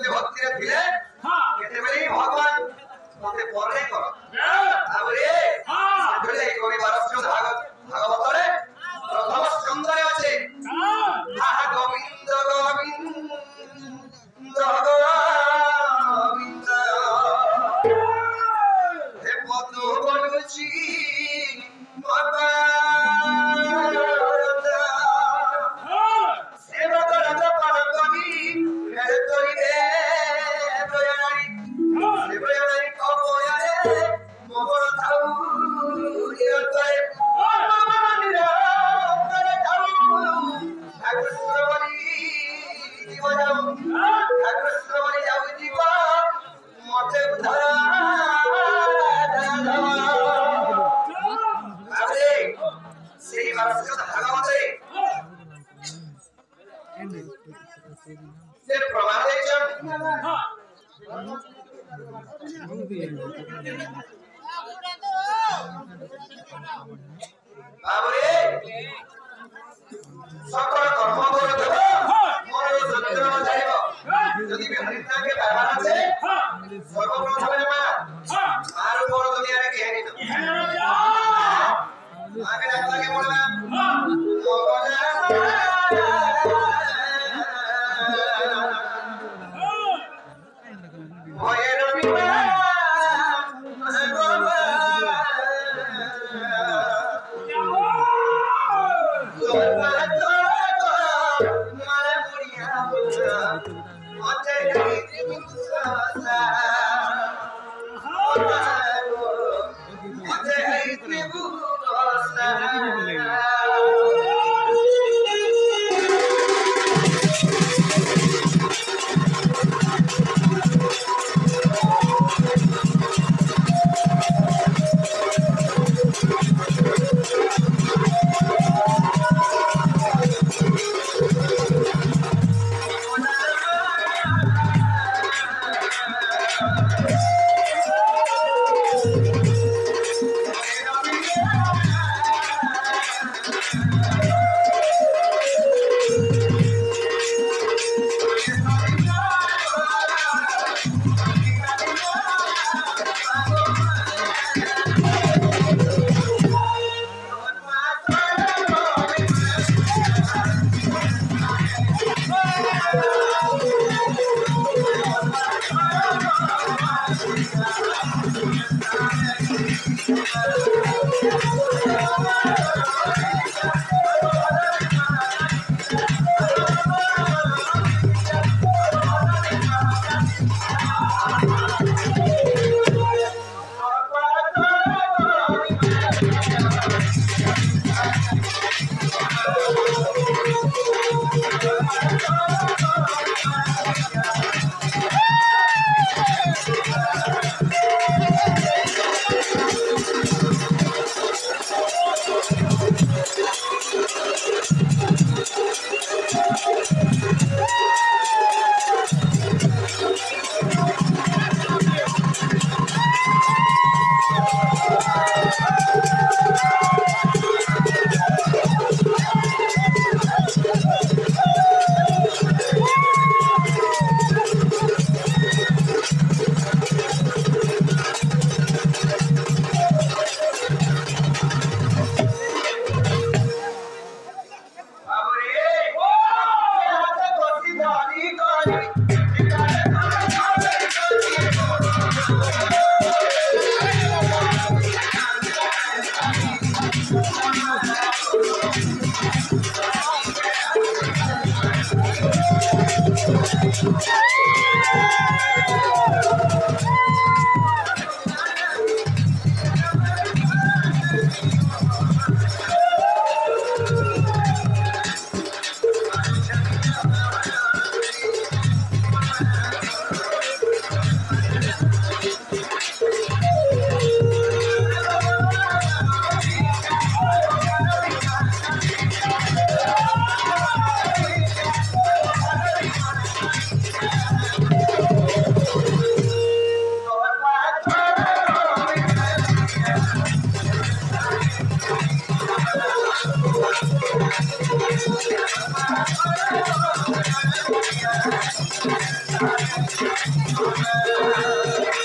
କେତେ ଭକ୍ତିରେ ଥିଲେ କେତେବେଳେ ଭଗବାନ ମତେ ପରଣେ କର ତାପରେ ସେତେବେଳେ କବି ବାରସ୍ୟ ଭାଗବତରେ ପ୍ରଥମ ସ୍କନ୍ଧରେ ଅଛି ଆହା ଗୋବିନ୍ଦ ଗୋବିନ୍ଦ ଗୋବିନ୍ଦ हे पद्म बनुची माता सेवा करत पारकनी मेरे तोरी रे प्रयाणी सेवायानी कपयारे मोर थाउ निरतरे निरतरे थाउ ठाकुर श्रवणी जीव जाऊ ठाकुर श्रवणी जाऊ जीव मते उद्धार से प्रमादे जन बाबरे सकल कर्म करे देव मोर जन्म जाइबो यदि हरिता के बाबा আছে सर्वप्रथम मा आर मोर दुनिया रे के नहीं आगे डाक्टर के बोलना Thank you.